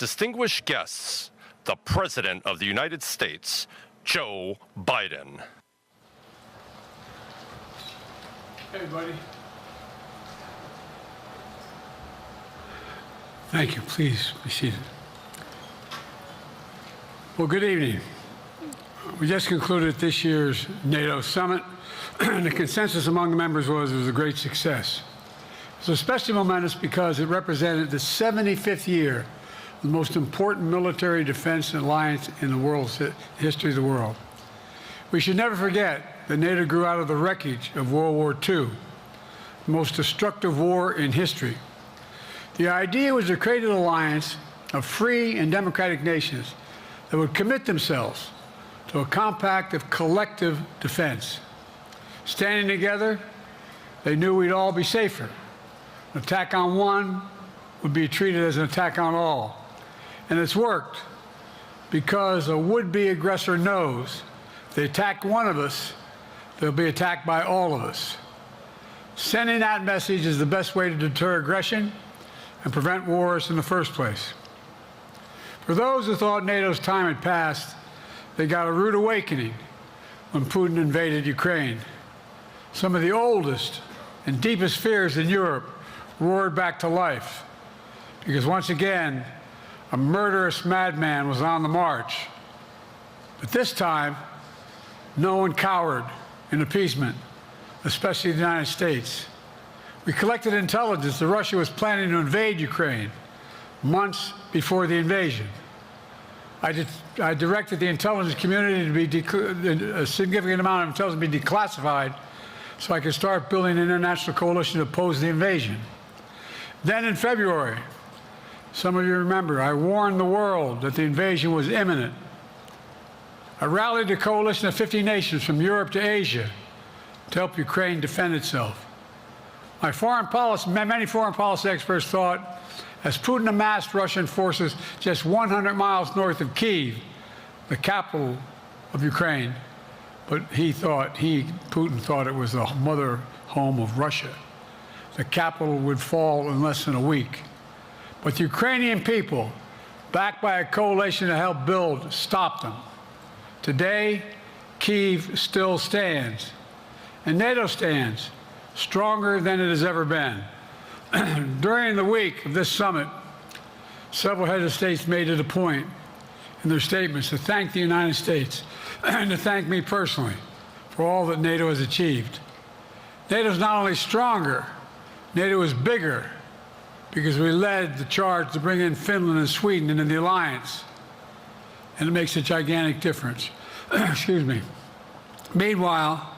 distinguished guests, the President of the United States, Joe Biden. Hey, buddy. Thank you. Please be seated. Well, good evening. We just concluded this year's NATO summit, and the consensus among the members was it was a great success. It was especially momentous because it represented the 75th year of the most important military defense alliance in the world's history of the world. We should never forget that NATO grew out of the wreckage of World War II, the most destructive war in history. The idea was to create an alliance of free and democratic nations that would commit themselves to a compact of collective defense. Standing together, they knew we'd all be safer. An attack on one would be treated as an attack on all. And it's worked because a would-be aggressor knows if they attack one of us, they'll be attacked by all of us. Sending that message is the best way to deter aggression and prevent wars in the first place. For those who thought NATO's time had passed, they got a rude awakening when Putin invaded Ukraine. Some of the oldest and deepest fears in Europe roared back to life, because once again, a murderous madman was on the march. But this time, no one cowered in appeasement, especially the United States. We collected intelligence that Russia was planning to invade Ukraine months before the invasion. I directed the intelligence community to be a significant amount of intelligence to be declassified so I could start building an international coalition to oppose the invasion. Then in February, some of you remember, I warned the world that the invasion was imminent. I rallied a coalition of 50 nations from Europe to Asia to help Ukraine defend itself. Many foreign policy experts thought, as Putin amassed Russian forces just 100 miles north of Kyiv, the capital of Ukraine, but Putin thought it was the mother home of Russia. The capital would fall in less than a week. But the Ukrainian people, backed by a coalition to help build, stopped them. Today, Kyiv still stands, and NATO stands stronger than it has ever been. During the week of this summit, several heads of states made it a point in their statements to thank the United States and to thank me personally for all that NATO has achieved. NATO is not only stronger, NATO is bigger because we led the charge to bring in Finland and Sweden into the alliance, and it makes a gigantic difference. Excuse me. Meanwhile,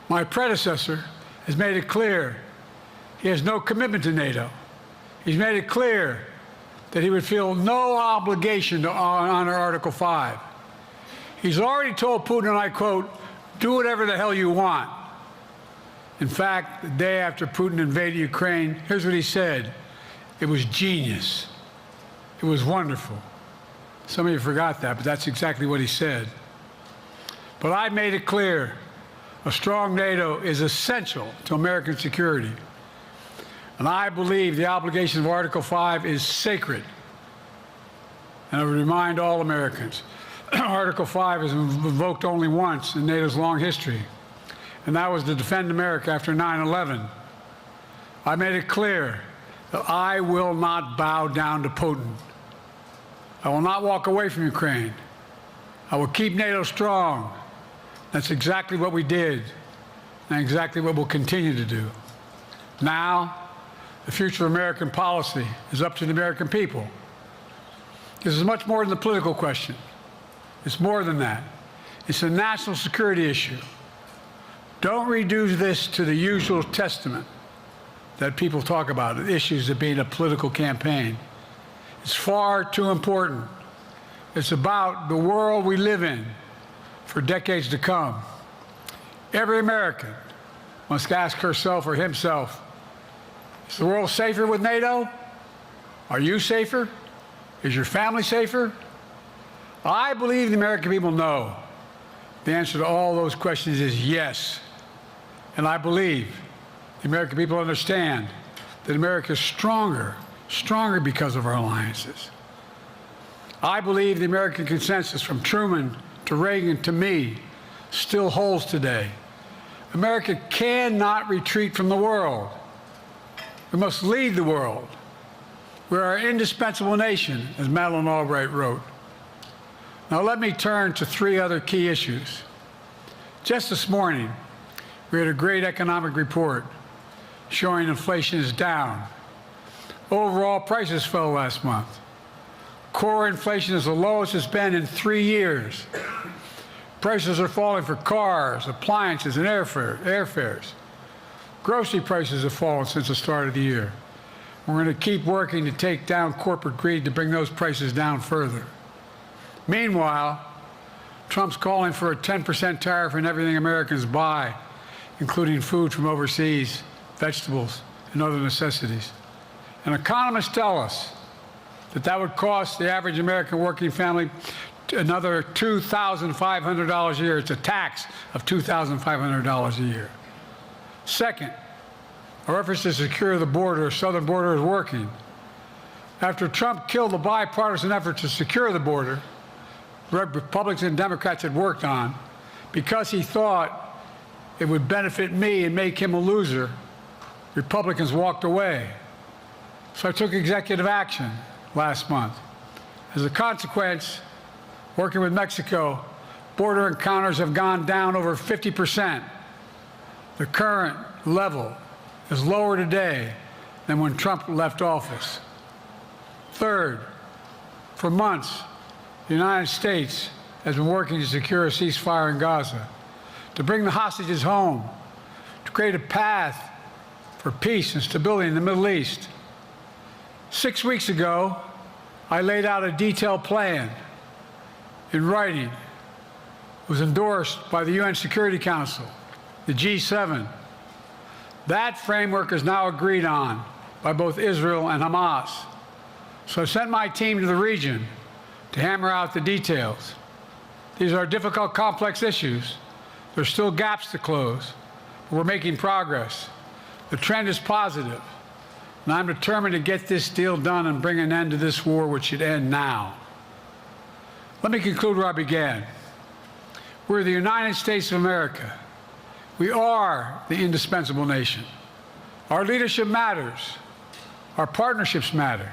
my predecessor has made it clear he has no commitment to NATO. He's made it clear that he would feel no obligation to honor Article 5. He's already told Putin, and I quote, "Do whatever the hell you want." In fact, the day after Putin invaded Ukraine, here's what he said. It was genius. It was wonderful. Some of you forgot that, but that's exactly what he said. But I made it clear, a strong NATO is essential to American security. And I believe the obligation of Article 5 is sacred. And I would remind all Americans, Article 5 is invoked only once in NATO's long history, and that was to defend America after 9/11. I made it clear that I will not bow down to Putin. I will not walk away from Ukraine. I will keep NATO strong. That's exactly what we did, and exactly what we'll continue to do. Now, the future of American policy is up to the American people. This is much more than a political question. It's more than that. It's a national security issue. Don't reduce this to the usual testament that people talk about, issues of being a political campaign. It's far too important. It's about the world we live in for decades to come. Every American must ask herself or himself, is the world safer with NATO? Are you safer? Is your family safer? I believe the American people know. The answer to all those questions is yes. And I believe the American people understand that America is stronger because of our alliances. I believe the American consensus from Truman to Reagan to me still holds today. America cannot retreat from the world. We must lead the world. We're an indispensable nation, as Madeleine Albright wrote. Now let me turn to three other key issues. Just this morning, we had a great economic report showing inflation is down. Overall prices fell last month. Core inflation is the lowest it's been in 3 years. Prices are falling for cars, appliances, and airfares. Grocery prices have fallen since the start of the year. We're going to keep working to take down corporate greed to bring those prices down further. Meanwhile, Trump's calling for a 10% tariff on everything Americans buy, including food from overseas, vegetables, and other necessities. And economists tell us that that would cost the average American working family another $2,500 a year. It's a tax of $2,500 a year. Second, our efforts to secure the border, southern border, is working. After Trump killed the bipartisan effort to secure the border, Republicans and Democrats had worked on, because he thought it would benefit me and make him a loser, Republicans walked away. So I took executive action last month. As a consequence, working with Mexico, border encounters have gone down over 50%. The current level is lower today than when Trump left office. Third, for months, the United States has been working to secure a ceasefire in Gaza, to bring the hostages home, to create a path for peace and stability in the Middle East. 6 weeks ago, I laid out a detailed plan in writing. It was endorsed by the UN Security Council, the G7. That framework is now agreed on by both Israel and Hamas. So I sent my team to the region to hammer out the details. These are difficult, complex issues. There's still gaps to close, but we're making progress. The trend is positive, and I'm determined to get this deal done and bring an end to this war, which should end now. Let me conclude where I began. We're the United States of America. We are the indispensable nation. Our leadership matters. Our partnerships matter.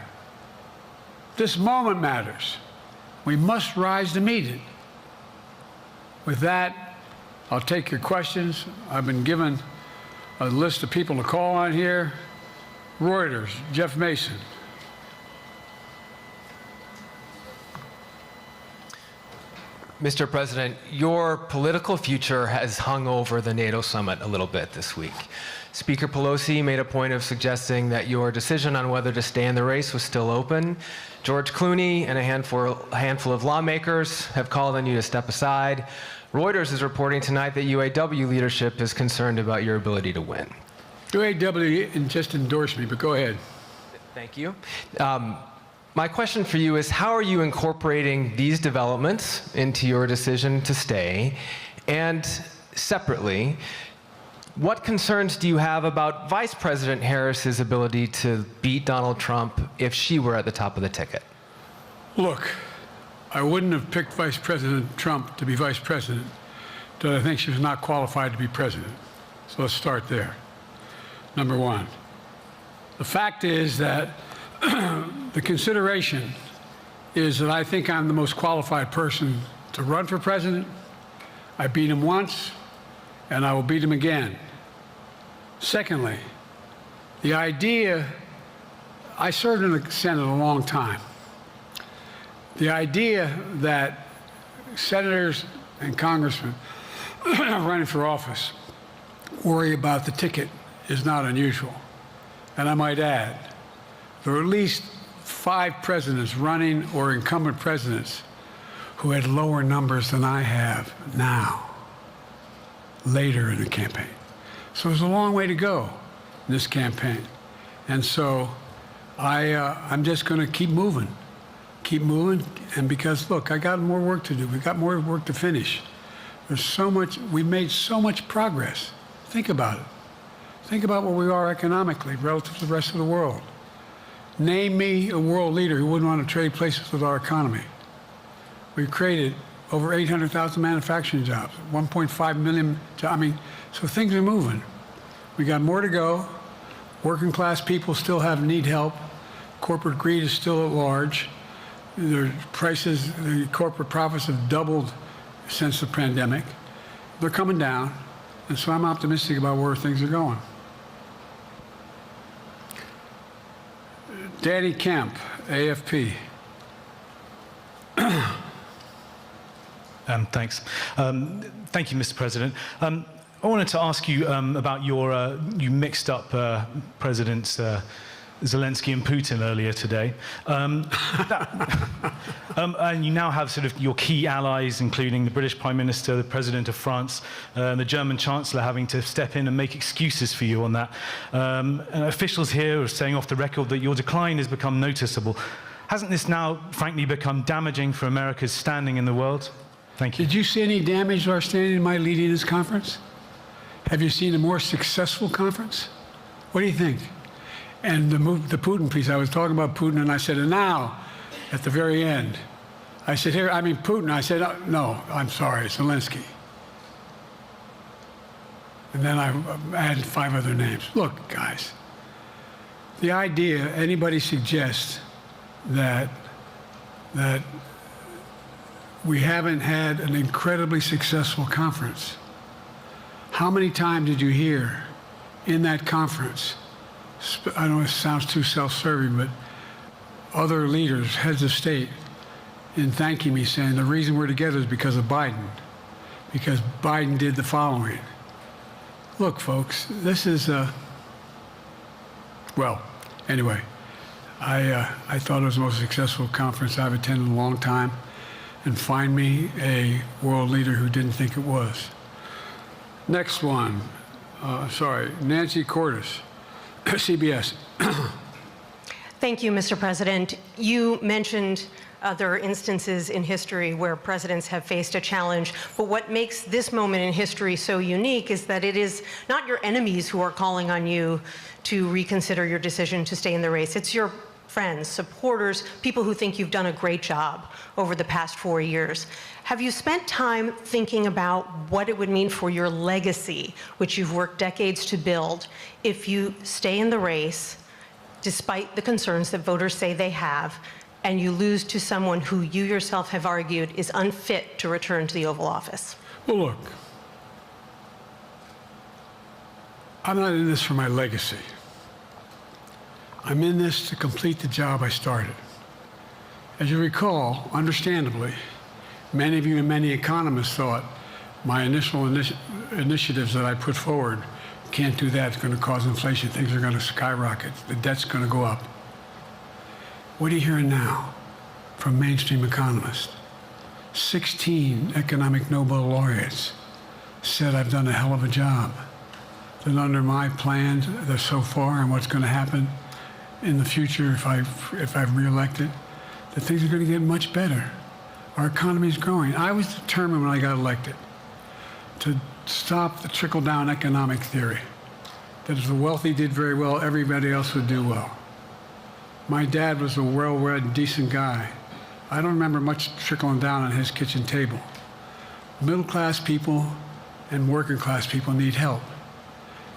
This moment matters. We must rise to meet it. With that, I'll take your questions. I've been given a list of people to call on here. Reuters, Jeff Mason. Mr. President, your political future has hung over the NATO summit a little bit this week. Speaker Pelosi made a point of suggesting that your decision on whether to stay in the race was still open. George Clooney and a handful of lawmakers have called on you to step aside. Reuters is reporting tonight that UAW leadership is concerned about your ability to win. UAW just endorsed me, but go ahead. Thank you. My question for you is, how are you incorporating these developments into your decision to stay? And separately, what concerns do you have about Vice President Harris's ability to beat Donald Trump if she were at the top of the ticket? Look, I wouldn't have picked Vice President Trump to be vice president, but I think she was not qualified to be president. So let's start there. Number one, the fact is that the consideration is that I think I'm the most qualified person to run for president. I beat him once, and I will beat him again. Secondly, the idea, I served in the Senate a long time. The idea that senators and congressmen running for office worry about the ticket is not unusual. And I might add, there are at least 5 presidents running or incumbent presidents who had lower numbers than I have now, later in the campaign. So there's a long way to go in this campaign. And so I'm just going to keep moving, and because, look, I got more work to do. We've got more work to finish. There's so much, we made so much progress. Think about it. Think about where we are economically relative to the rest of the world. Name me a world leader who wouldn't want to trade places with our economy. We've created over 800,000 manufacturing jobs, 1.5 million. So things are moving. We got more to go. Working class people still need help. Corporate greed is still at large. Their prices, the corporate profits have doubled since the pandemic. They're coming down, and so I'm optimistic about where things are going. Danny Kemp, AFP. Thanks. Thank you, Mr. President. I wanted to ask you about your, you mixed up Presidents Zelensky and Putin earlier today. And you now have sort of your key allies, including the British Prime Minister, the President of France, and the German Chancellor having to step in and make excuses for you on that. And officials here are saying off the record that your decline has become noticeable. Hasn't this now, frankly, become damaging for America's standing in the world? Thank you. Did you see any damage to our standing in my leading this conference? Have you seen a more successful conference? What do you think? And the Putin piece, I was talking about Putin, and I said, and now, at the very end, I said, here, I mean, Putin. I said, no, I'm sorry, Zelensky. And then I added 5 other names. Look, guys, the idea anybody suggests that we haven't had an incredibly successful conference. How many times did you hear in that conference, I know it sounds too self-serving, but other leaders, heads of state, in thanking me, saying the reason we're together is because of Biden, because Biden did the following. Look, folks, this is, well, anyway, I thought it was the most successful conference I've attended in a long time, and find me a world leader who didn't think it was. Next one, Nancy Cordes. CBS. Thank you, Mr. President. You mentioned other instances in history where presidents have faced a challenge, but what makes this moment in history so unique is that it is not your enemies who are calling on you to reconsider your decision to stay in the race. It's your friends, supporters, people who think you've done a great job over the past 4 years. Have you spent time thinking about what it would mean for your legacy, which you've worked decades to build, if you stay in the race, despite the concerns that voters say they have, and you lose to someone who you yourself have argued is unfit to return to the Oval Office? Well, look, I'm not in this for my legacy. I'm in this to complete the job I started. As you recall, understandably, many of you and many economists thought my initial initiatives that I put forward, can't do that, it's going to cause inflation, things are going to skyrocket, the debt's going to go up. What are you hearing now from mainstream economists? 16 economic Nobel laureates said I've done a hell of a job. That under my plans so far and what's going to happen in the future if I'm reelected, that things are going to get much better. Our economy is growing. I was determined when I got elected to stop the trickle-down economic theory, that if the wealthy did very well, everybody else would do well. My dad was a well-read, decent guy. I don't remember much trickling down on his kitchen table. Middle-class people and working-class people need help.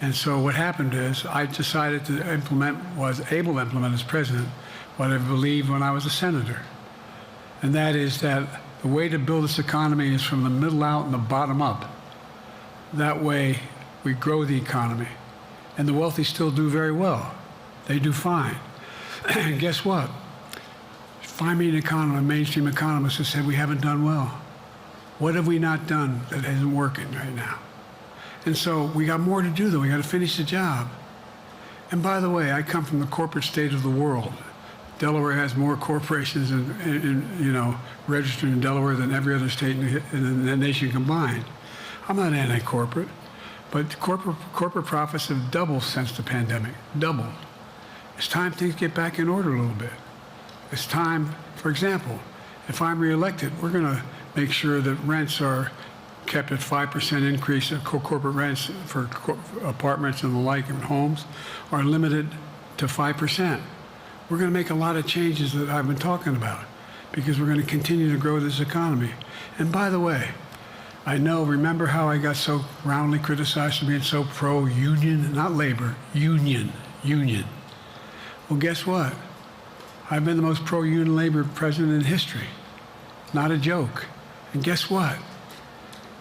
And so what happened is I decided to was able to implement as president what I believed when I was a senator. And that is that the way to build this economy is from the middle out and the bottom up. That way we grow the economy. And the wealthy still do very well. They do fine. And guess what? Find me an economist, a mainstream economist who said we haven't done well. What have we not done that isn't working right now? And so we got more to do, though. We got to finish the job. And by the way, I come from the corporate state of the world. Delaware has more corporations registered in Delaware than every other state in the nation combined. I'm not anti-corporate, but corporate profits have doubled since the pandemic, doubled. It's time things get back in order a little bit. It's time, for example, if I'm reelected, we're going to make sure that rents are kept at 5% increase of corporate rents for apartments and the like and homes are limited to 5%. We're going to make a lot of changes that I've been talking about because we're going to continue to grow this economy. And by the way, remember how I got so roundly criticized for being so pro-union, not labor, union. Well, guess what? I've been the most pro-union labor president in history. Not a joke. And guess what?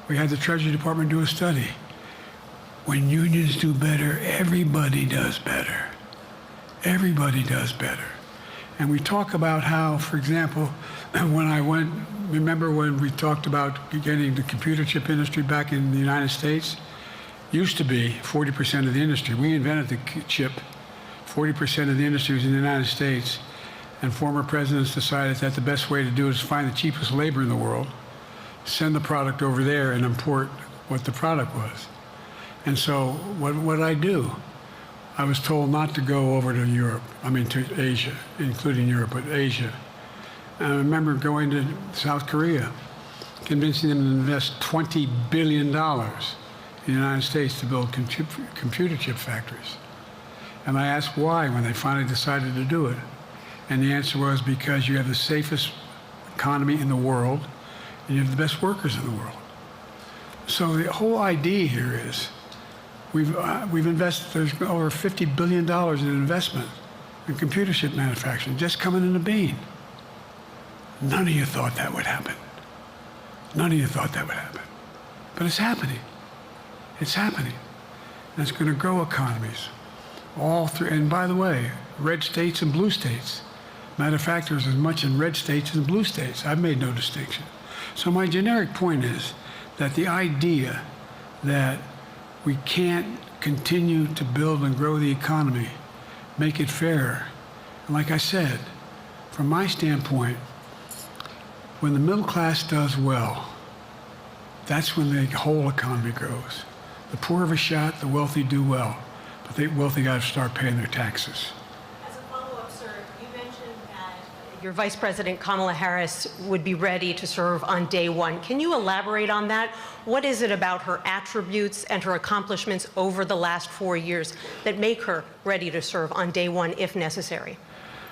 We had the Treasury Department do a study. When unions do better, everybody does better. Everybody does better. And we talk about how, for example, remember when we talked about getting the computer chip industry back in the United States? Used to be 40% of the industry. We invented the chip. 40% of the industry was in the United States. And former presidents decided that the best way to do it is find the cheapest labor in the world, send the product over there, and import what the product was. And so what did I do? I was told not to go over to Europe, to Asia, including Europe, but Asia. And I remember going to South Korea, convincing them to invest $20 billion in the United States to build computer chip factories. And I asked why when they finally decided to do it. And the answer was because you have the safest economy in the world and you have the best workers in the world. So the whole idea here is we've invested, there's over $50 billion in investment in computer chip manufacturing just coming in the bean. None of you thought that would happen. None of you thought that would happen. But it's happening. It's happening. And it's going to grow economies. All through, and by the way, red states and blue states. Matter of fact, there's as much in red states as in blue states. I've made no distinction. So my generic point is that the idea that we can't continue to build and grow the economy, make it fairer. And like I said, from my standpoint, when the middle class does well, that's when the whole economy grows. The poor have a shot, the wealthy do well. But the wealthy got to start paying their taxes. As a follow-up, sir, you mentioned that your Vice President Kamala Harris would be ready to serve on day one. Can you elaborate on that? What is it about her attributes and her accomplishments over the last 4 years that make her ready to serve on day one if necessary?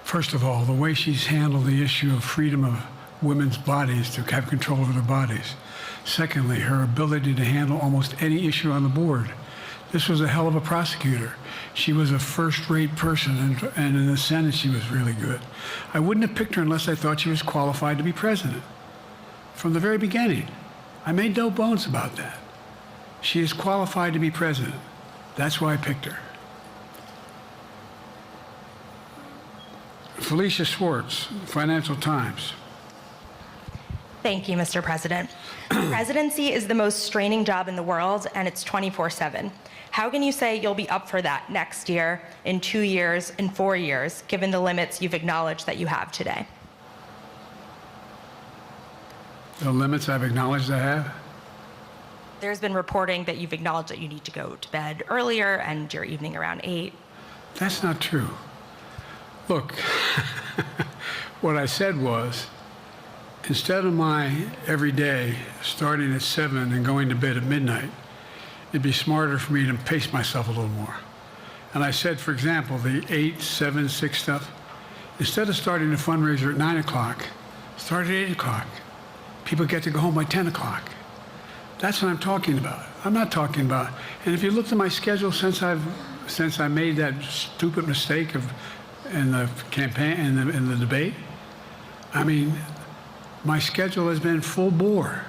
First of all, the way she's handled the issue of freedom of women's bodies to have control over their bodies. Secondly, her ability to handle almost any issue on the board. This was a hell of a prosecutor. She was a first-rate person, and in the Senate, she was really good. I wouldn't have picked her unless I thought she was qualified to be president. From the very beginning, I made no bones about that. She is qualified to be president. That's why I picked her. Felicia Schwartz, Financial Times. Thank you, Mr. President. Presidency is the most straining job in the world, and it's 24/7. How can you say you'll be up for that next year, in 2 years, in 4 years, given the limits you've acknowledged that you have today? The limits I've acknowledged I have? There's been reporting that you've acknowledged that you need to go to bed earlier and your evening around 8. That's not true. Look, what I said was, instead of my every day starting at 7 and going to bed at midnight, it'd be smarter for me to pace myself a little more. And I said, for example, the 8, 7, 6 stuff, instead of starting a fundraiser at 9 o'clock, start at 8 o'clock. People get to go home by 10 o'clock. That's what I'm talking about. I'm not talking about, and if you looked at my schedule since I made that stupid mistake in the campaign, in the debate, I mean, my schedule has been full bore.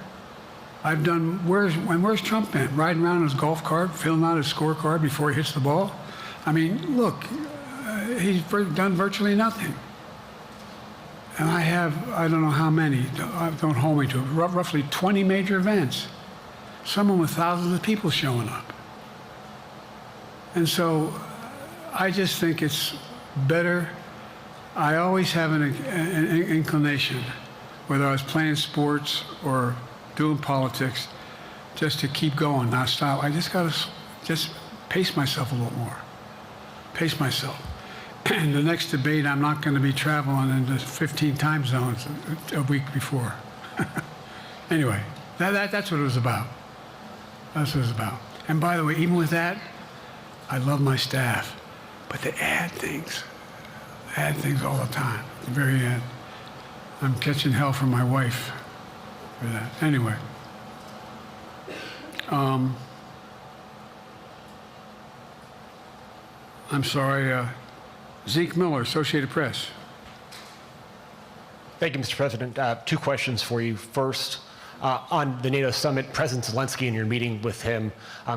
I've done, where's Trump been? Riding around in his golf cart, filling out his scorecard before he hits the ball? I mean, look, he's done virtually nothing. And I have, I don't know how many, don't hold me to it, roughly 20 major events. Some with thousands of people showing up. And so I just think it's better. I always have an inclination, whether I was playing sports or doing politics, just to keep going, not stop. I just got to just pace myself a little more. Pace myself. And the next debate, I'm not going to be traveling into 15 time zones a week before. Anyway, that's what it was about. That's what it was about. And by the way, even with that, I love my staff, but they add things all the time, at the very end. I'm catching hell from my wife for that. Anyway. I'm sorry, Zeke Miller, Associated Press. Thank you, Mr. President. Two questions for you. First, on the NATO summit, President Zelensky, in your meeting with him,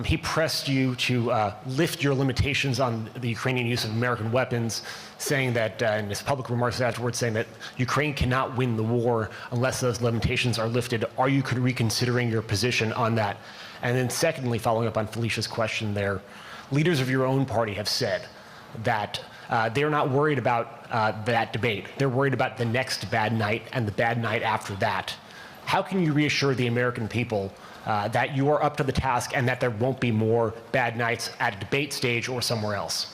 he pressed you to lift your limitations on the Ukrainian use of American weapons, saying that, in his public remarks afterwards, saying that Ukraine cannot win the war unless those limitations are lifted. Are you reconsidering your position on that? And then secondly, following up on Felicia's question there, leaders of your own party have said that they're not worried about that debate. They're worried about the next bad night and the bad night after that. How can you reassure the American people that you are up to the task and that there won't be more bad nights at a debate stage or somewhere else?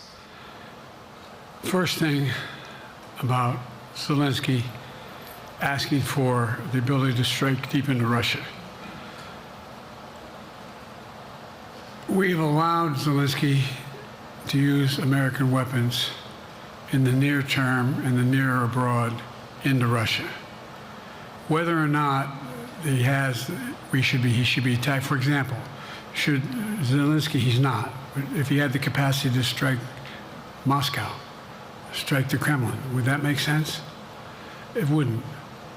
First thing about Zelensky asking for the ability to strike deep into Russia. We've allowed Zelensky to use American weapons in the near term, in the near or abroad, into Russia. Whether or not he should be attacked. For example, should Zelensky, he's not. But if he had the capacity to strike Moscow, strike the Kremlin, would that make sense? It wouldn't.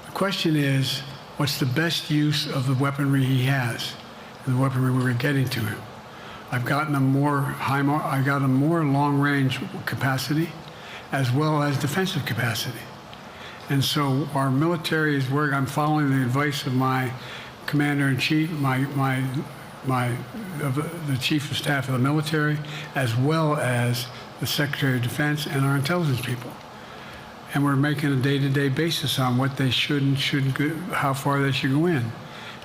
The question is, what's the best use of the weaponry he has and the weaponry we're getting to him? I've gotten a more long-range capacity as well as defensive capacity. And so our military is where I'm following the advice of my commander-in-chief, the chief of staff of the military, as well as the Secretary of Defense and our intelligence people. And we're making a day-to-day basis on what they should and shouldn't go, how far they should go in.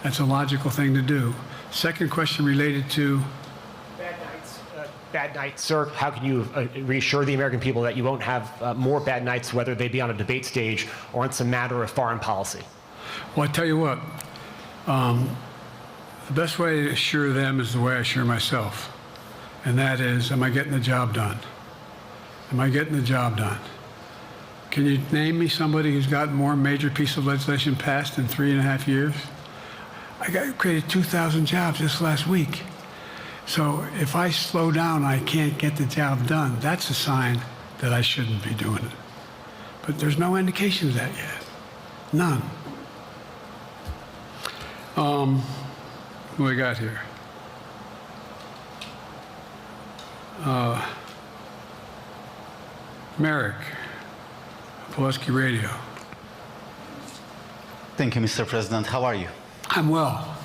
That's a logical thing to do. Second question related to Bad nights, sir. How can you reassure the American people that you won't have more bad nights, whether they be on a debate stage or it's a matter of foreign policy? Well, I tell you what, the best way to assure them is the way I assure myself. And that is, am I getting the job done? Am I getting the job done? Can you name me somebody who's gotten more major piece of legislation passed in 3.5 years? I created 2,000 jobs just last week. So if I slow down, I can't get the job done. That's a sign that I shouldn't be doing it. But there's no indication of that yet. None. Who we got here? Merrick, Pulaski Radio. Thank you, Mr. President. How are you? I'm well.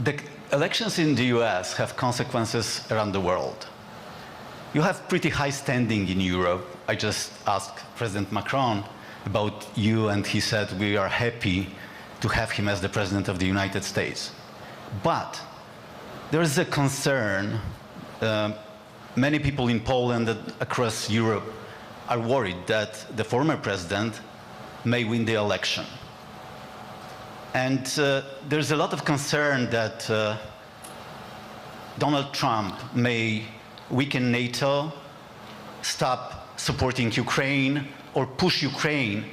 The elections in the US have consequences around the world. You have pretty high standing in Europe. I just asked President Macron about you, and he said we are happy to have him as the President of the United States. But there is a concern. Many people in Poland and across Europe are worried that the former president may win the election. And there's a lot of concern that Donald Trump may weaken NATO, stop supporting Ukraine, or push Ukraine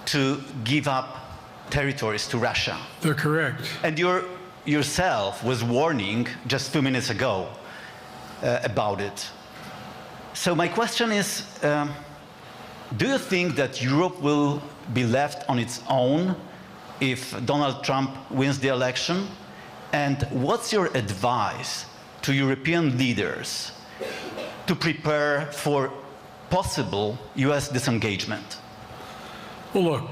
to give up territories to Russia. They're correct. And yourself was warning just 2 minutes ago about it. So my question is, do you think that Europe will be left on its own if Donald Trump wins the election? And what's your advice to European leaders to prepare for possible US disengagement? Well, look,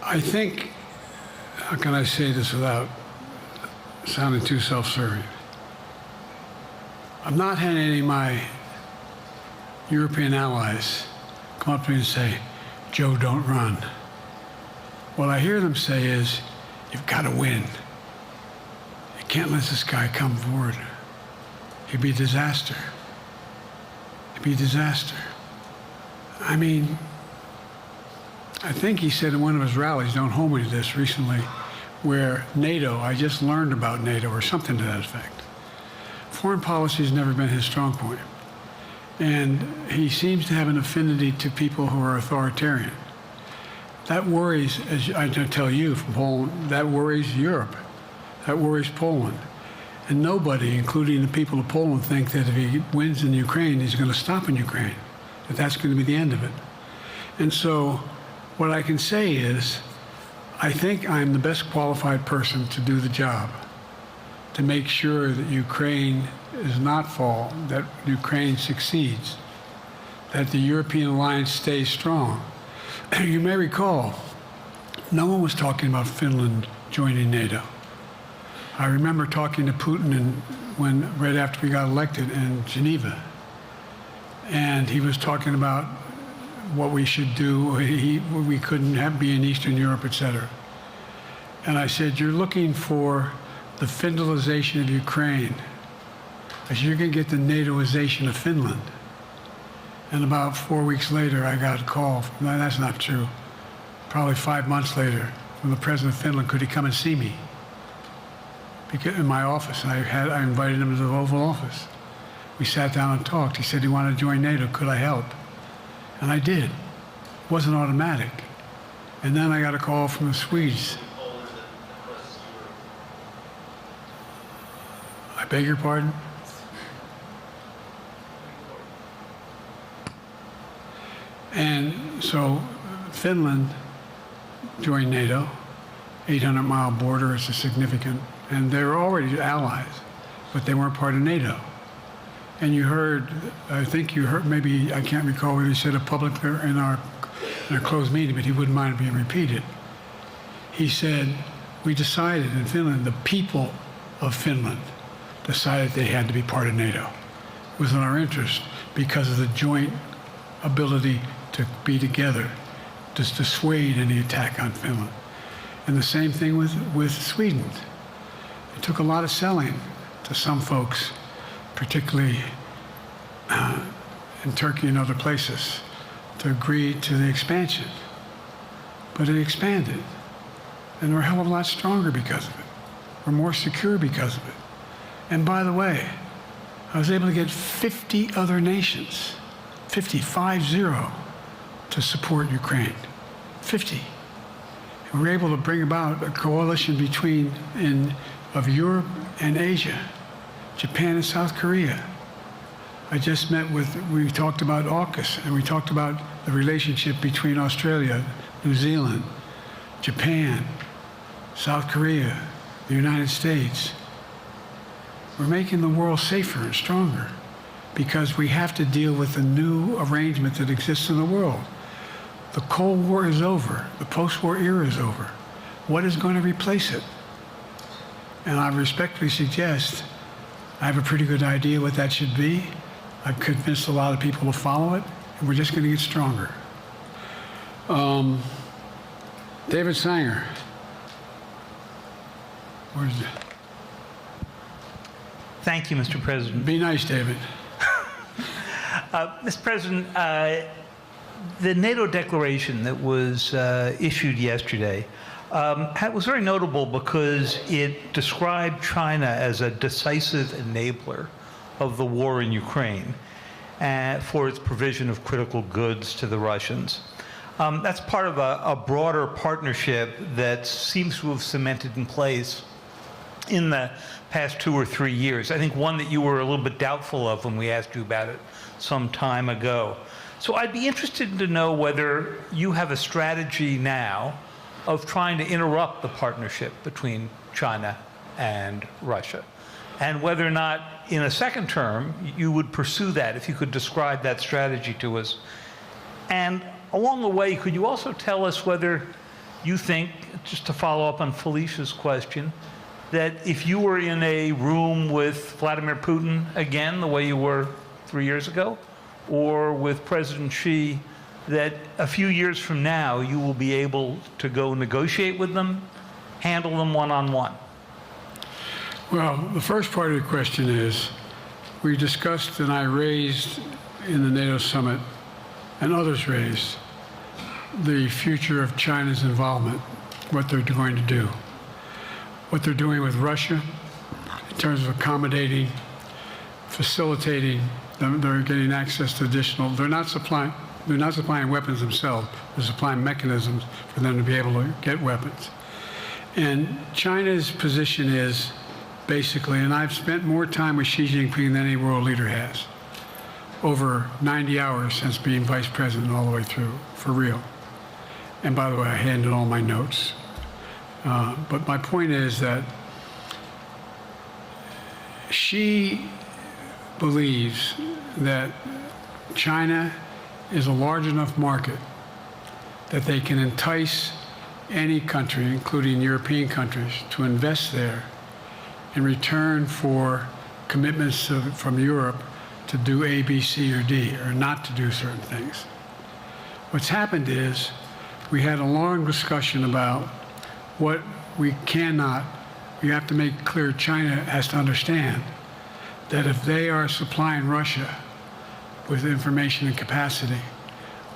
I think, how can I say this without sounding too self-serving? I'm not having any of my European allies come up to me and say, Joe, don't run. What I hear them say is, you've got to win. You can't let this guy come forward. It'd be a disaster. It'd be a disaster. I mean, I think he said in one of his rallies, don't hold me to this, recently, where NATO, I just learned about NATO or something to that effect. Foreign policy has never been his strong point. And he seems to have an affinity to people who are authoritarian. That worries, as I tell you from Poland, that worries Europe. That worries Poland. And nobody, including the people of Poland, think that if he wins in Ukraine, he's going to stop in Ukraine, that that's going to be the end of it. And so what I can say is, I think I'm the best qualified person to do the job, to make sure that Ukraine does not fall, that Ukraine succeeds, that the European alliance stays strong. You may recall, no one was talking about Finland joining NATO. I remember talking to Putin right after we got elected in Geneva, and he was talking about what we should do. We couldn't be in Eastern Europe, etc. And I said, you're looking for the Finlandization of Ukraine. I said, you're going to get the NATOization of Finland. And about 4 weeks later, I got a call. No, that's not true. Probably 5 months later, from the president of Finland, could he come and see me? Because in my office, I invited him to the Oval Office. We sat down and talked. He said he wanted to join NATO. Could I help? And I did. It wasn't automatic. And then I got a call from the Swedes. I beg your pardon? And so Finland joined NATO. 800-mile border is a significant, and they were already allies, but they weren't part of NATO. And you heard, I think you heard, maybe, I can't recall whether he said it publicly or in our closed meeting, but he wouldn't mind being repeated. He said, we decided in Finland, the people of Finland decided they had to be part of NATO. It was in our interest because of the joint ability to be together, to dissuade any attack on Finland. And the same thing with Sweden. It took a lot of selling to some folks, particularly in Turkey and other places, to agree to the expansion. But it expanded. And we're a hell of a lot stronger because of it. We're more secure because of it. And by the way, I was able to get 50 other nations, 50, to support Ukraine. 50. And we were able to bring about a coalition of Europe and Asia, Japan and South Korea. I just met we talked about AUKUS, and we talked about the relationship between Australia, New Zealand, Japan, South Korea, the United States. We're making the world safer and stronger because we have to deal with the new arrangement that exists in the world. The Cold War is over. The post-war era is over. What is going to replace it? And I respectfully suggest I have a pretty good idea what that should be. I've convinced a lot of people to follow it, and we're just going to get stronger. David Sanger. Where's it? Thank you, Mr. President. Be nice, David. Mr. President, the NATO declaration that was issued yesterday was very notable because it described China as a decisive enabler of the war in Ukraine for its provision of critical goods to the Russians. That's part of a broader partnership that seems to have cemented in place in the past 2 or 3 years. I think one that you were a little bit doubtful of when we asked you about it some time ago. So I'd be interested to know whether you have a strategy now of trying to interrupt the partnership between China and Russia, and whether or not in a second term you would pursue that, if you could describe that strategy to us. And along the way, could you also tell us whether you think, just to follow up on Felicia's question, that if you were in a room with Vladimir Putin again, the way you were 3 years ago, or with President Xi, that a few years from now you will be able to go negotiate with them, handle them one-on-one? Well, the first part of the question is, we discussed and I raised in the NATO summit, and others raised, the future of China's involvement, what they're going to do, what they're doing with Russia in terms of accommodating, facilitating, They're getting access to additional. They're not supplying weapons themselves. They're supplying mechanisms for them to be able to get weapons. And China's position is basically, and I've spent more time with Xi Jinping than any world leader has, over 90 hours since being vice president all the way through, for real. And by the way, I handed all my notes. But my point is that Xi believes that China is a large enough market that they can entice any country, including European countries, to invest there in return for commitments from Europe to do A, B, C, or D, or not to do certain things. What's happened is we had a long discussion about what we cannot, we have to make clear China has to understand that if they are supplying Russia with information and capacity,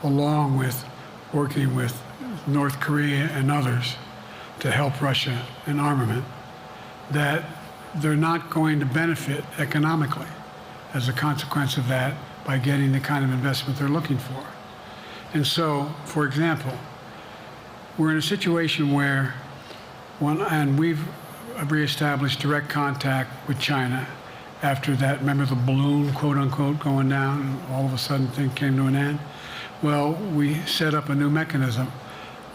along with working with North Korea and others to help Russia in armament, that they're not going to benefit economically as a consequence of that by getting the kind of investment they're looking for. And so, for example, we're in a situation where, and we've reestablished direct contact with China after that, remember the balloon, quote unquote, going down, and all of a sudden things came to an end? Well, we set up a new mechanism.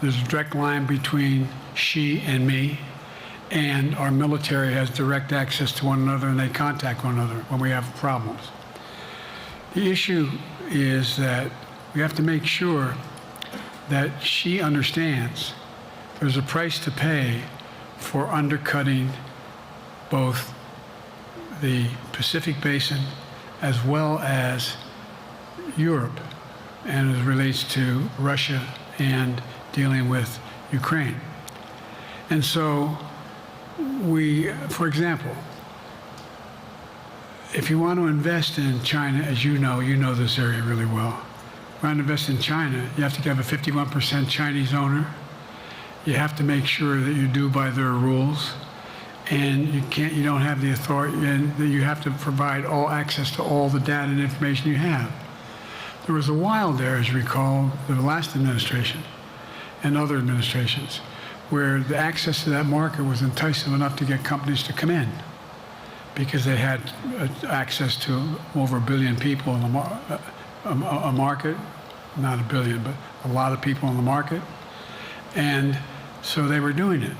There's a direct line between Xi and me, and our military has direct access to one another, and they contact one another when we have problems. The issue is that we have to make sure that Xi understands there's a price to pay for undercutting both the Pacific Basin as well as Europe, and as it relates to Russia and dealing with Ukraine. And so we, for example, if you want to invest in China, as you know this area really well. If you want to invest in China, you have to have a 51% Chinese owner. You have to make sure that you do by their rules, and you don't have the authority, and that you have to provide all access to all the data and information you have. There was a while there, as you recall, the last administration and other administrations, where the access to that market was enticing enough to get companies to come in because they had access to over 1 billion people in a market, not 1 billion, but a lot of people in the market. And so they were doing it.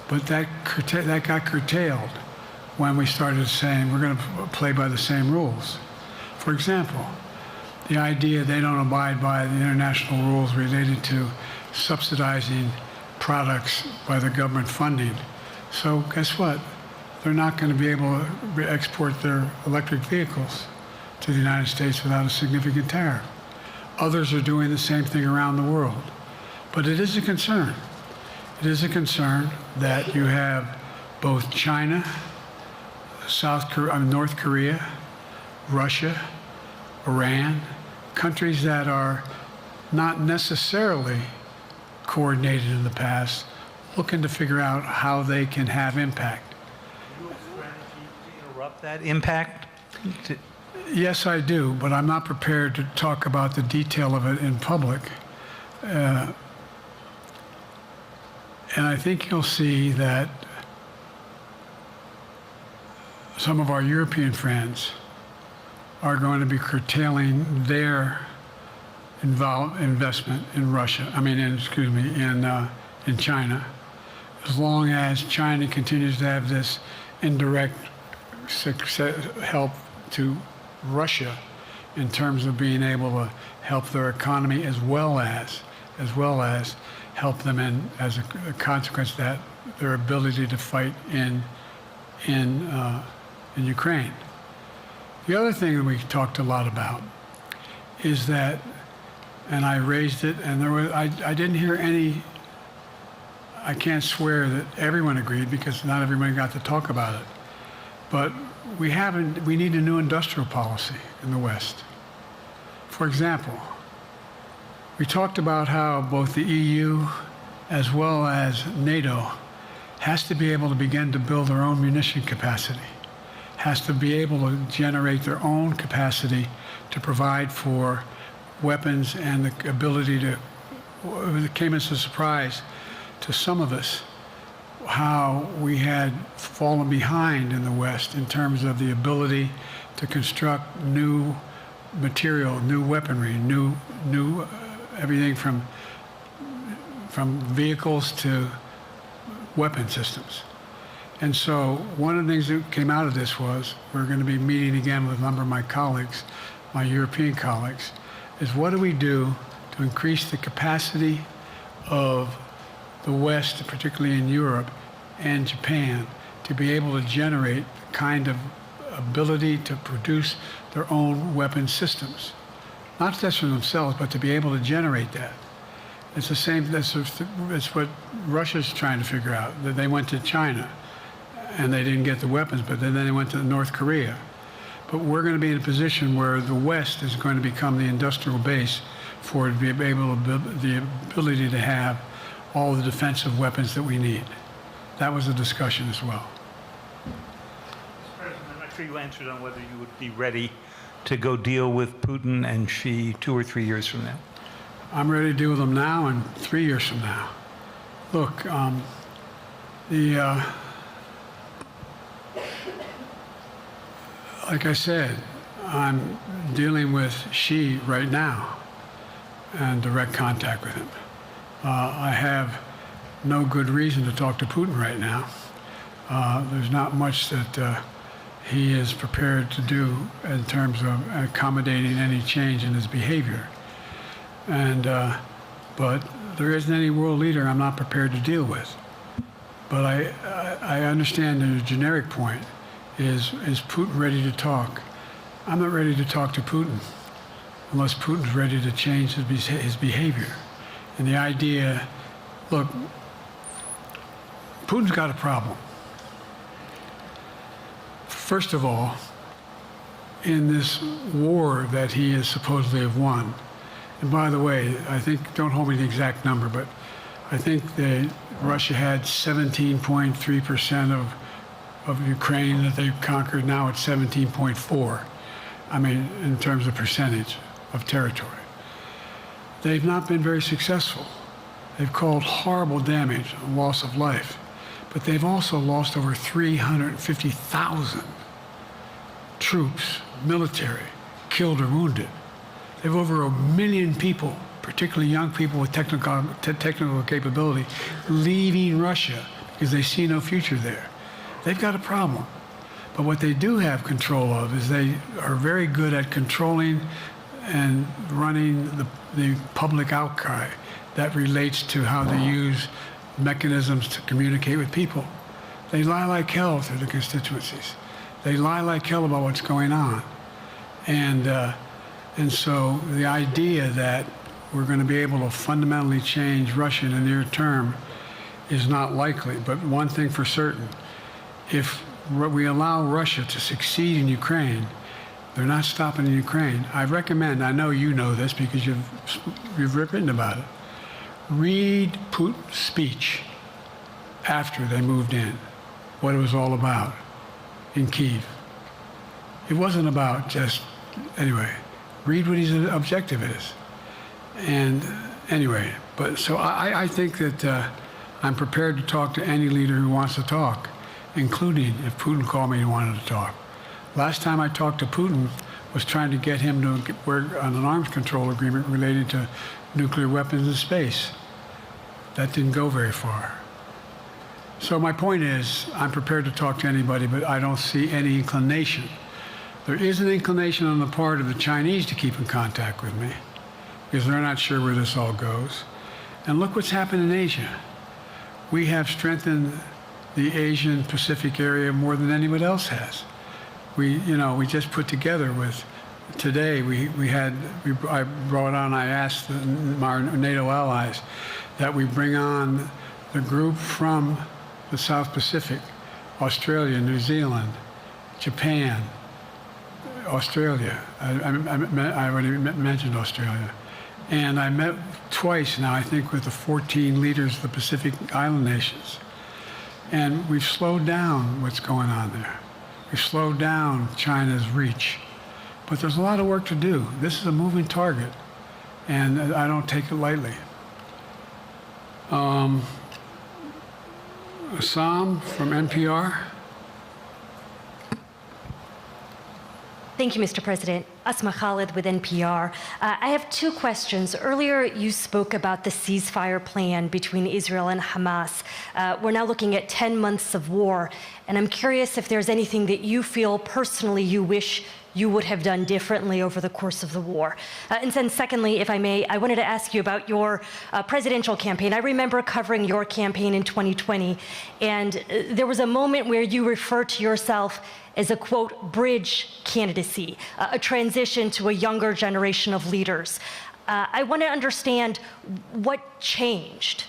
But that got curtailed when we started saying we're going to play by the same rules. For example, the idea they don't abide by the international rules related to subsidizing products by the government funding. So guess what? They're not going to be able to export their electric vehicles to the United States without a significant tariff. Others are doing the same thing around the world. But it is a concern. It is a concern that you have both China, North Korea, Russia, Iran, countries that are not necessarily coordinated in the past, looking to figure out how they can have impact. Do you have a strategy to interrupt that impact? Yes, I do, but I'm not prepared to talk about the detail of it in public. And I think you'll see that some of our European friends are going to be curtailing their investment in Russia. In China, as long as China continues to have this indirect help to Russia in terms of being able to help their economy as well as help them in, as a consequence of that, their ability to fight in Ukraine. The other thing that we talked a lot about is that, and I raised it, and I didn't hear any. I can't swear that everyone agreed because not everyone got to talk about it, but we need a new industrial policy in the West. For example, we talked about how both the EU as well as NATO has to be able to begin to build their own munition capacity, has to be able to generate their own capacity to provide for weapons and the ability to, it came as a surprise to some of us how we had fallen behind in the West in terms of the ability to construct new material, new weaponry, new everything from vehicles to weapon systems. And so one of the things that came out of this was we're going to be meeting again with a number of my colleagues, my European colleagues, is what do we do to increase the capacity of the West, particularly in Europe and Japan, to be able to generate the kind of ability to produce their own weapon systems. Not just for themselves, but to be able to generate that. It's the same, that's what Russia's trying to figure out. That they went to China and they didn't get the weapons, but then they went to North Korea. But we're going to be in a position where the West is going to become the industrial base for it to be able to, the ability to have all the defensive weapons that we need. That was a discussion as well. Mr. President, I'm not sure you answered on whether you would be ready to go deal with Putin and Xi 2 or 3 years from now. I'm ready to deal with them now and 3 years from now. Look, like I said, I'm dealing with Xi right now and direct contact with him. I have no good reason to talk to Putin right now. There's not much that he is prepared to do in terms of accommodating any change in his behavior. And, but there isn't any world leader I'm not prepared to deal with. But I understand the generic point is Putin ready to talk? I'm not ready to talk to Putin unless Putin's ready to change his behavior. And the idea, look, Putin's got a problem. First of all, in this war that he is supposedly have won, and by the way, I think, don't hold me to the exact number, but I think that Russia had 17.3% of Ukraine that they've conquered. Now it's 17.4. I mean, in terms of percentage of territory. They've not been very successful. They've caused horrible damage, loss of life, but they've also lost over 350,000 troops, military, killed or wounded. They have over 1 million people, particularly young people with technical capability, leaving Russia because they see no future there. They've got a problem. But what they do have control of is they are very good at controlling and running the public outcry that relates to how they use mechanisms to communicate with people. They lie like hell through the constituencies. They lie like hell about what's going on. And so the idea that we're going to be able to fundamentally change Russia in the near term is not likely. But one thing for certain, if we allow Russia to succeed in Ukraine, they're not stopping in Ukraine. I recommend, I know you know this because you've written about it, read Putin's speech after they moved in, what it was all about in Kyiv. It wasn't about just, anyway, read what his objective is. And anyway, but so I think that I'm prepared to talk to any leader who wants to talk, including if Putin called me and wanted to talk. Last time I talked to Putin was trying to get him to work on an arms control agreement related to nuclear weapons in space. That didn't go very far. So my point is, I'm prepared to talk to anybody, but I don't see any inclination. There is an inclination on the part of the Chinese to keep in contact with me because they're not sure where this all goes. And look what's happened in Asia. We have strengthened the Asian Pacific area more than anybody else has. We just put together with, today I brought on, I asked our NATO allies that we bring on the group from the South Pacific, Australia, New Zealand, Japan, Australia. I already mentioned Australia. And I met twice now, I think, with the 14 leaders of the Pacific Island nations. And we've slowed down what's going on there. We slowed down China's reach. But there's a lot of work to do. This is a moving target, and I don't take it lightly. Assam from NPR. Thank you, Mr. President. Asma Khalid with NPR. I have two questions. Earlier, you spoke about the ceasefire plan between Israel and Hamas. We're now looking at 10 months of war, and I'm curious if there's anything that you feel personally you wish you would have done differently over the course of the war. And then secondly, if I may, I wanted to ask you about your presidential campaign. I remember covering your campaign in 2020, and there was a moment where you referred to yourself as a, quote, bridge candidacy, a transition to a younger generation of leaders. I want to understand what changed.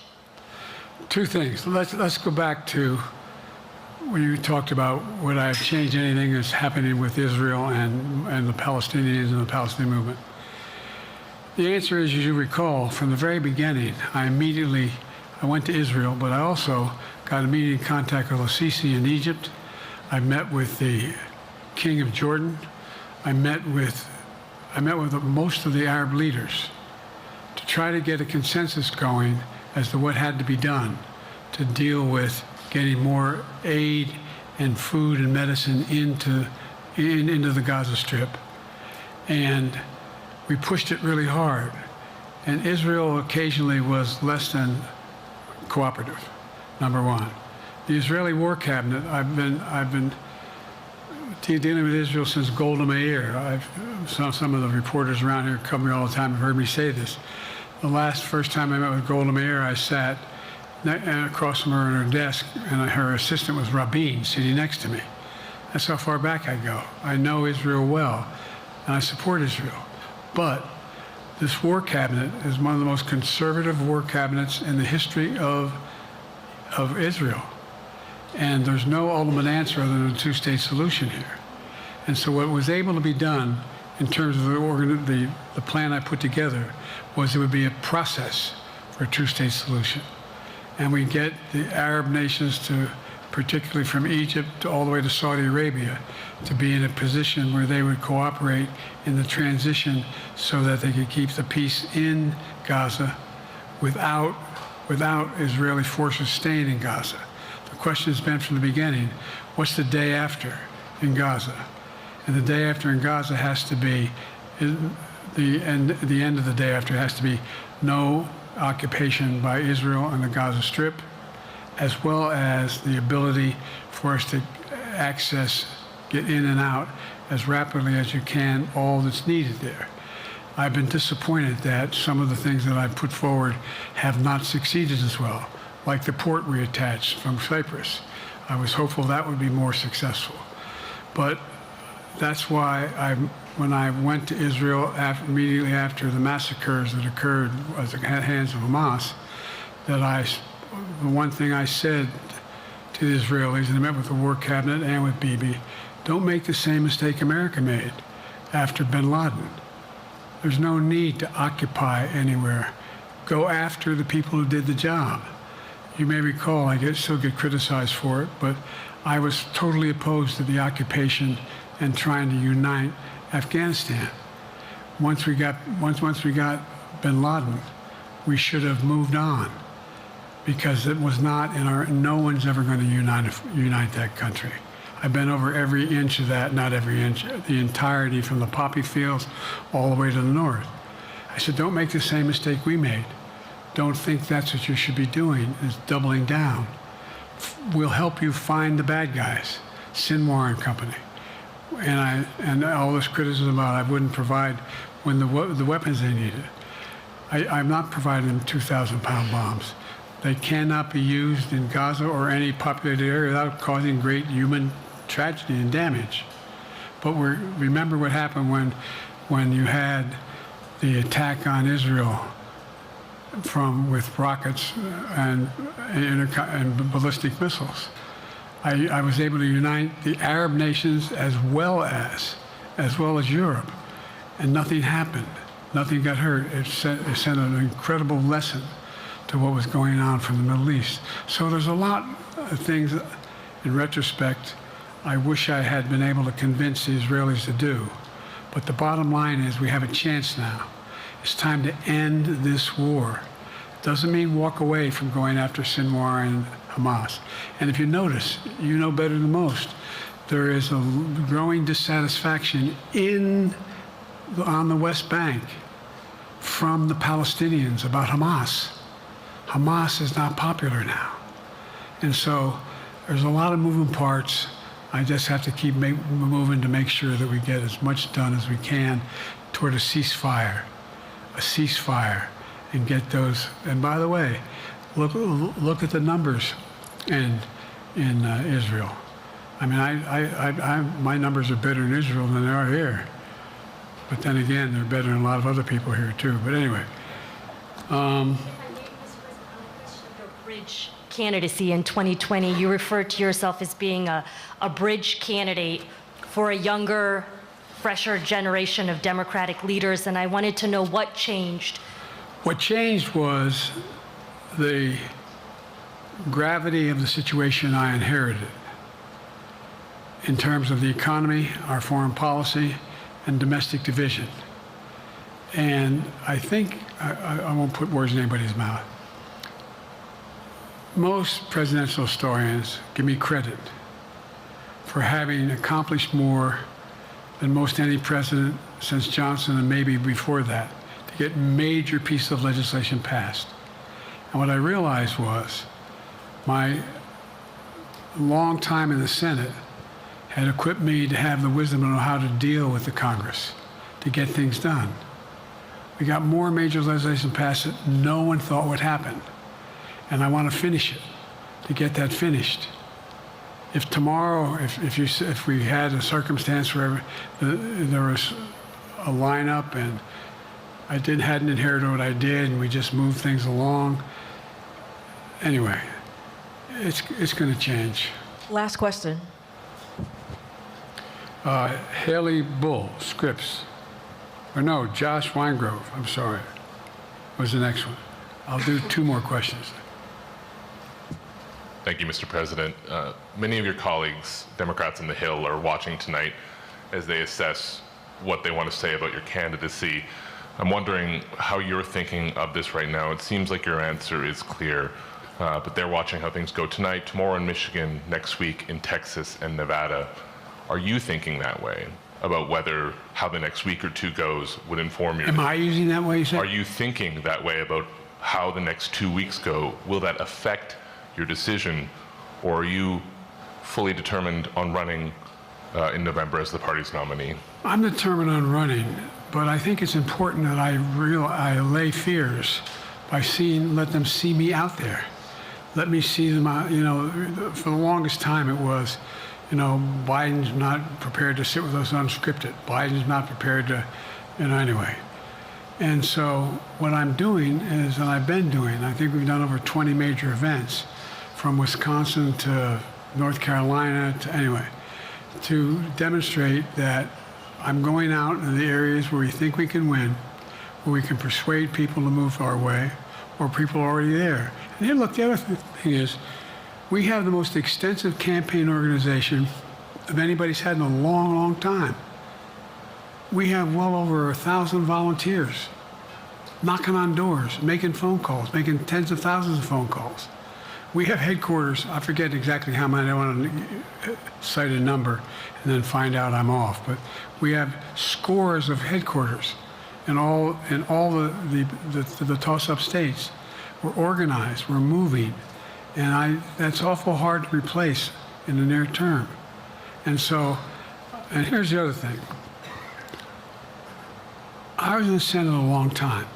Two things. Let's go back to when you talked about would I have changed anything that's happening with Israel and the Palestinians and the Palestinian movement. The answer is, as you recall, from the very beginning, I went to Israel, but I also got immediate contact with al-Sisi in Egypt. I met with the King of Jordan. I met with most of the Arab leaders to try to get a consensus going as to what had to be done to deal with getting more aid and food and medicine into the Gaza Strip. And we pushed it really hard. And Israel occasionally was less than cooperative, number one. The Israeli War Cabinet, I've been dealing with Israel since Golda Meir. Some of the reporters around here come here all the time have heard me say this. The first time I met with Golda Meir, I sat across from her at her desk, and her assistant was Rabin sitting next to me. That's how far back I go. I know Israel well, and I support Israel. But this war cabinet is one of the most conservative war cabinets in the history of Israel. And there's no ultimate answer other than a two-state solution here. And so what was able to be done in terms of the plan I put together was it would be a process for a two-state solution. And we get the Arab nations to, particularly from Egypt all the way to Saudi Arabia, to be in a position where they would cooperate in the transition so that they could keep the peace in Gaza without Israeli forces staying in Gaza. The question has been from the beginning, what's the day after in Gaza? And the day after in Gaza has to be, the end of the day after has to be no occupation by Israel on the Gaza Strip, as well as the ability for us to get in and out as rapidly as you can, all that's needed there. I've been disappointed that some of the things that I've put forward have not succeeded as well, like the port we attached from Cyprus. I was hopeful that would be more successful. But that's why when I went to Israel immediately after the massacres that occurred at the hands of Hamas, the one thing I said to the Israelis, and I met with the War Cabinet and with Bibi, don't make the same mistake America made after bin Laden. There's no need to occupy anywhere. Go after the people who did the job. You may recall, I still get criticized for it, but I was totally opposed to the occupation and trying to unite Afghanistan. Once we got bin Laden, we should have moved on, because it was not no one's ever going to unite that country. I've been over every inch of that, not every inch, the entirety from the poppy fields all the way to the north. I said, don't make the same mistake we made. Don't think that's what you should be doing, is doubling down. We'll help you find the bad guys, Sinwar and company. And all this criticism about I wouldn't provide when the weapons they needed. I'm not providing them 2,000-pound bombs. They cannot be used in Gaza or any populated area without causing great human tragedy and damage. But remember what happened when you had the attack on Israel with rockets and ballistic missiles. I was able to unite the Arab nations as well as Europe, and nothing happened. Nothing got hurt. It sent an incredible lesson to what was going on from the Middle East. So there's a lot of things, in retrospect, I wish I had been able to convince the Israelis to do. But the bottom line is we have a chance now. It's time to end this war. Doesn't mean walk away from going after Sinwar and Hamas. And if you notice, you know better than most, there is a growing dissatisfaction on the West Bank from the Palestinians about Hamas. Hamas is not popular now. And so there's a lot of moving parts. I just have to keep moving to make sure that we get as much done as we can toward a ceasefire, and get those. And by the way, look at the numbers in Israel. I mean, my numbers are better in Israel than they are here. But then again, they're better than a lot of other people here too. But anyway. Bridge candidacy in 2020, you referred to yourself as being a bridge candidate for a younger, fresher generation of Democratic leaders, and I wanted to know what changed. What changed was the gravity of the situation I inherited in terms of the economy, our foreign policy, and domestic division. And I think, I won't put words in anybody's mouth, most presidential historians give me credit for having accomplished more than most any president since Johnson and maybe before that to get major pieces of legislation passed. And what I realized was my long time in the Senate had equipped me to have the wisdom to know how to deal with the Congress to get things done. We got more major legislation passed that no one thought would happen. And I want to finish it, to get that finished. If tomorrow, if we had a circumstance where there was a lineup and I hadn't inherited what I did and we just moved things along, anyway, it's going to change. Last question. Haley Bull, Scripps. Or no, Josh Weingrove, I'm sorry, was the next one. I'll do 2 more questions. Thank you, Mr. President. Many of your colleagues, Democrats on the Hill, are watching tonight as they assess what they want to say about your candidacy. I'm wondering how you're thinking of this right now. It seems like your answer is clear, but they're watching how things go tonight, tomorrow in Michigan, next week in Texas and Nevada. Are you thinking that way about how the next week or 2 goes would inform your... Am I using that way, you said? Are you thinking that way about how the next 2 weeks go? Will that affect your decision, or are you fully determined on running in November as the party's nominee? I'm determined on running, but I think it's important that I allay fears by let them see me out there. Let me see them out, for the longest time it was, Biden's not prepared to sit with us unscripted. Biden's not prepared to, anyway. And so what I'm doing is, and I've been doing, I think we've done over 20 major events, from Wisconsin to North Carolina to demonstrate that I'm going out in the areas where we think we can win, where we can persuade people to move our way, or people are already there. And here, look, the other thing is, we have the most extensive campaign organization of anybody's had in a long, long time. We have well over 1,000 volunteers knocking on doors, making phone calls, making tens of thousands of phone calls. We have headquarters, I forget exactly how many, I don't want to cite a number and then find out I'm off, but we have scores of headquarters in all the toss-up states. We're organized, we're moving, and that's awful hard to replace in the near term. And so, and here's the other thing. I was in the Senate a long time.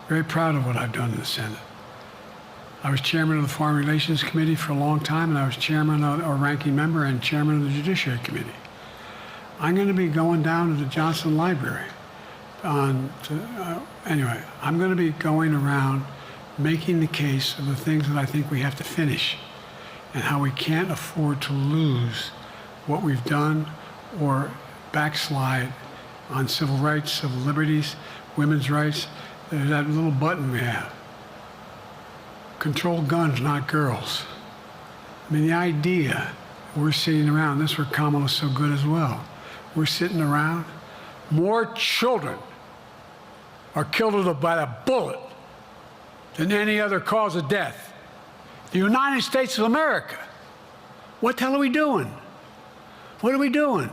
Very proud of what I've done in the Senate. I was chairman of the Foreign Relations Committee for a long time, and I was chairman or ranking member and chairman of the Judiciary Committee. I'm going to be going down to the Johnson Library. Anyway, I'm going to be going around making the case of the things that I think we have to finish and how we can't afford to lose what we've done or backslide on civil rights, civil liberties, women's rights. There's that little button we have. Control guns, not girls. I mean, the idea We're sitting around. This is where Kamala's so good as well. We're sitting around. More children are killed by a bullet than any other cause of death. The United States of America. What the hell are we doing? What are we doing?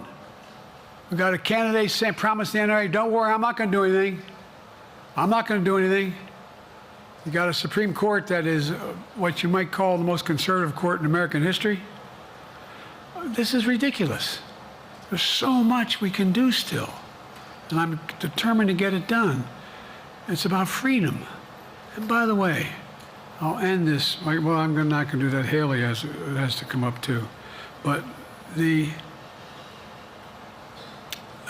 We got a candidate saying, promised the NRA, don't worry, I'm not going to do anything. I'm not going to do anything. You got a Supreme Court that is what you might call the most conservative court in American history. This is ridiculous. There's so much we can do still, and I'm determined to get it done. It's about freedom. And by the way, I'll end this. Well, I'm not going to do that. Haley has to come up too. But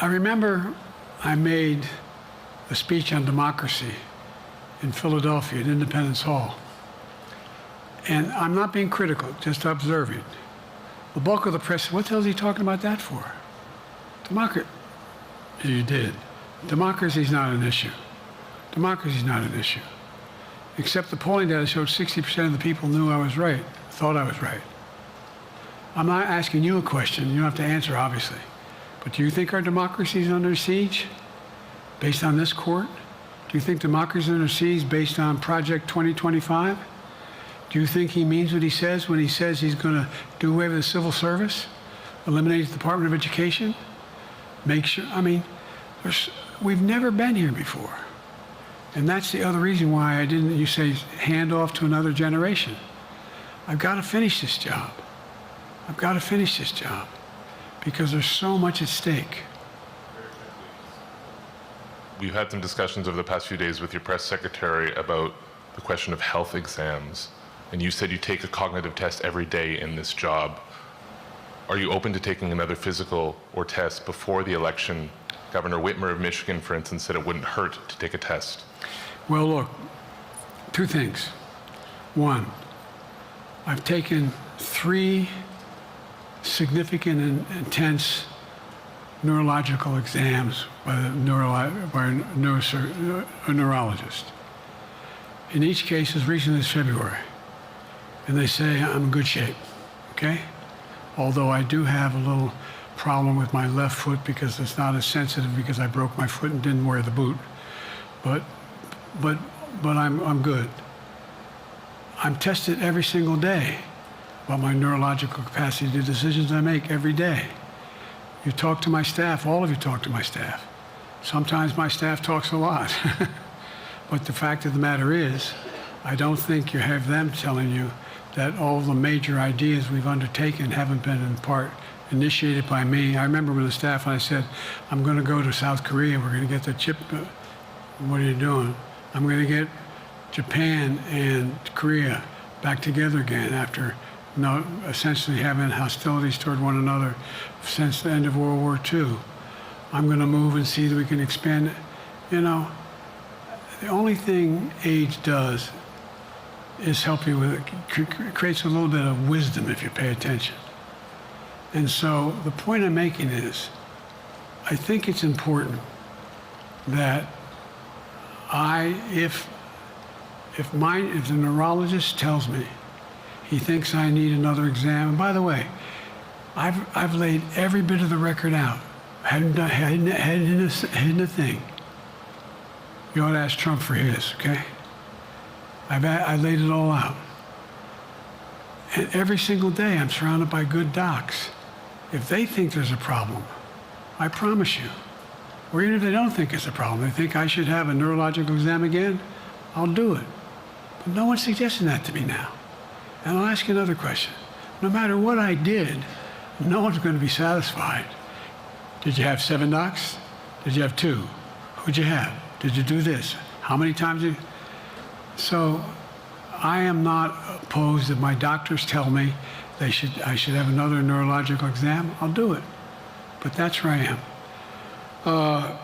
I remember I made a speech on democracy in Philadelphia at Independence Hall. And I'm not being critical, just observing. The bulk of the press said, what the hell is he talking about that for? Democracy. You did. Democracy's not an issue. Democracy's not an issue. Except the polling data showed 60% of the people knew I was right, thought I was right. I'm not asking you a question. You don't have to answer, obviously. But do you think our democracy is under siege based on this court? Do you think democracy is under siege based on Project 2025? Do you think he means what he says when he says he's going to do away with the civil service, eliminate the Department of Education, make sure, I mean, we've never been here before. And that's the other reason why you say, hand off to another generation. I've got to finish this job. I've got to finish this job because there's so much at stake. We've had some discussions over the past few days with your press secretary about the question of health exams. And you said you take a cognitive test every day in this job. Are you open to taking another physical or test before the election? Governor Whitmer of Michigan, for instance, said it wouldn't hurt to take a test. Well, look, two things. One, I've taken 3 significant and intense neurological exams by a neurologist. In each case, as recently as February. And they say I'm in good shape, okay? Although I do have a little problem with my left foot because it's not as sensitive because I broke my foot and didn't wear the boot. But I'm good. I'm tested every single day about my neurological capacity to do decisions I make every day. You talk to my staff, all of you talk to my staff. Sometimes my staff talks a lot. But the fact of the matter is, I don't think you have them telling you that all the major ideas we've undertaken haven't been in part initiated by me. I remember when the staff and I said, I'm going to go to South Korea, we're going to get the chip. What are you doing? I'm going to get Japan and Korea back together again after essentially having hostilities toward one another since the end of World War II. I'm going to move and see that we can expand it. You know, the only thing age does is help you with it. Creates a little bit of wisdom if you pay attention. And so the point I'm making is, I think it's important that if the neurologist tells me he thinks I need another exam, and by the way, I've laid every bit of the record out. Hadn't hidden a thing. You ought to ask Trump for his, okay? I laid it all out. And every single day I'm surrounded by good docs. If they think there's a problem, I promise you, or even if they don't think it's a problem, they think I should have a neurological exam again, I'll do it. But no one's suggesting that to me now. And I'll ask you another question. No matter what I did, no one's going to be satisfied. Did you have 7 docs? Did you have 2? Who'd you have? Did you do this? How many times did you? So I am not opposed if my doctors tell me I should have another neurological exam, I'll do it. But that's where I am.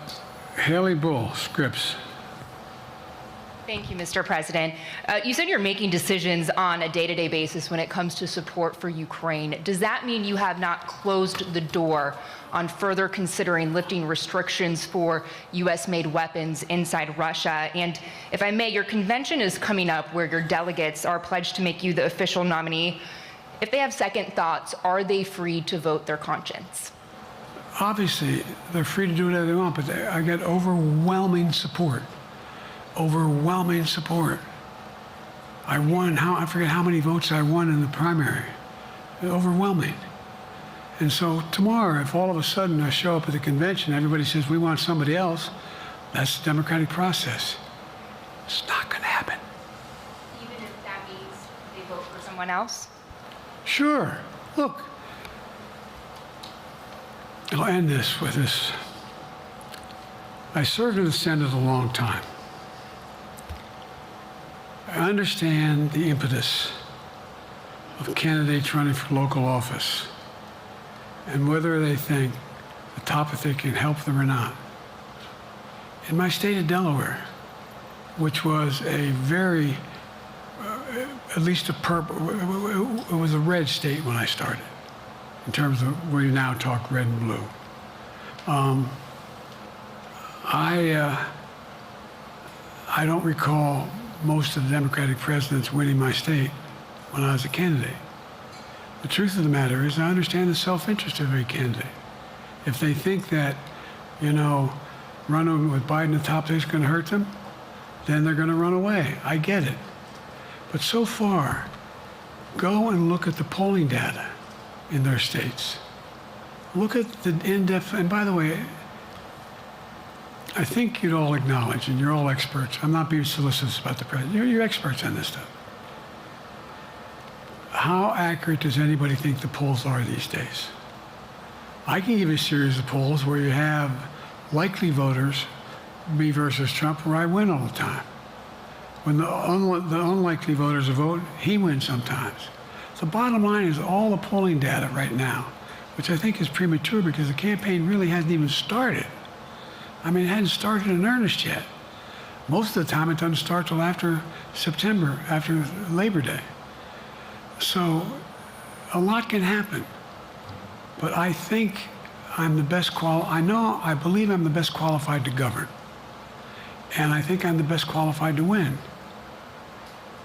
Haley Bull, Scripps. Thank you, Mr. President. You said you're making decisions on a day-to-day basis when it comes to support for Ukraine. Does that mean you have not closed the door on further considering lifting restrictions for U.S.-made weapons inside Russia? And if I may, your convention is coming up where your delegates are pledged to make you the official nominee If they have second thoughts, are they free to vote their conscience? Obviously, they're free to do whatever they want, but I get overwhelming support. Overwhelming support. I won, I forget how many votes I won in the primary. Overwhelming. And so tomorrow, if all of a sudden I show up at the convention, everybody says, we want somebody else, that's the democratic process. It's not going to happen. Even if that means they vote for someone else? Sure. Look, I'll end this with this. I served in the Senate a long time. I understand the impetus of candidates running for local office and whether they think the topic can help them or not. In my state of Delaware, which was a very, at least it was a red state when I started, in terms of where you now talk red and blue. I don't recall most of the Democratic presidents winning my state when I was a candidate. The truth of the matter is I understand the self-interest of every candidate. If they think that, running with Biden at the top is going to hurt them, then they're going to run away. I get it. But so far, go and look at the polling data in their states. Look at the in-depth, and by the way, I think you'd all acknowledge, and you're all experts, I'm not being solicitous about the president, you're experts on this stuff. How accurate does anybody think the polls are these days? I can give you a series of polls where you have likely voters, me versus Trump, where I win all the time. When the unlikely voters vote, he wins sometimes. The bottom line is all the polling data right now, which I think is premature because the campaign really hasn't even started. I mean, it hadn't started in earnest yet. Most of the time, it doesn't start till after September, after Labor Day. So a lot can happen. But I think I'm the best I believe I'm the best qualified to govern. And I think I'm the best qualified to win.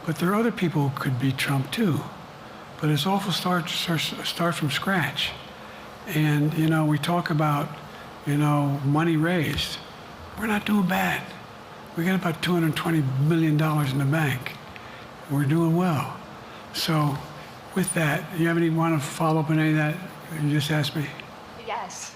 But there are other people who could beat Trump too. But it's awful start from scratch. And, we talk about, money raised. We're not doing bad. We got about $220 million in the bank. We're doing well. So with that, you have want to follow up on any of that you just asked me? Yes.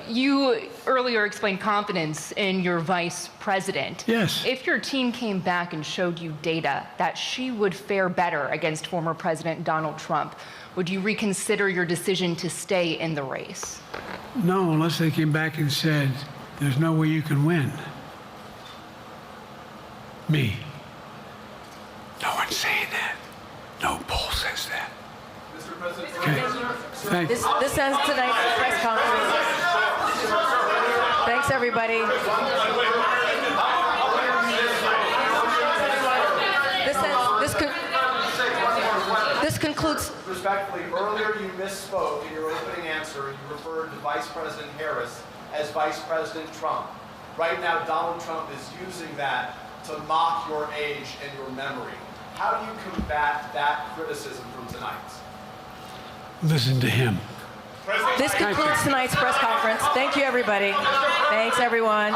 You earlier explained confidence in your vice president. Yes. If your team came back and showed you data that she would fare better against former President Donald Trump, would you reconsider your decision to stay in the race? No, unless they came back and said, there's no way you can win. Me. No one's saying that. No poll says that. Mr. President, okay. Thank you. This ends tonight's press conference. Thanks, everybody. This concludes. Respectfully, earlier you misspoke in your opening answer. You referred to Vice President Harris as Vice President Trump. Right now, Donald Trump is using that to mock your age and your memory. How do you combat that criticism from tonight? Listen to him. This concludes tonight's press conference. Thank you, everybody. Thanks, everyone.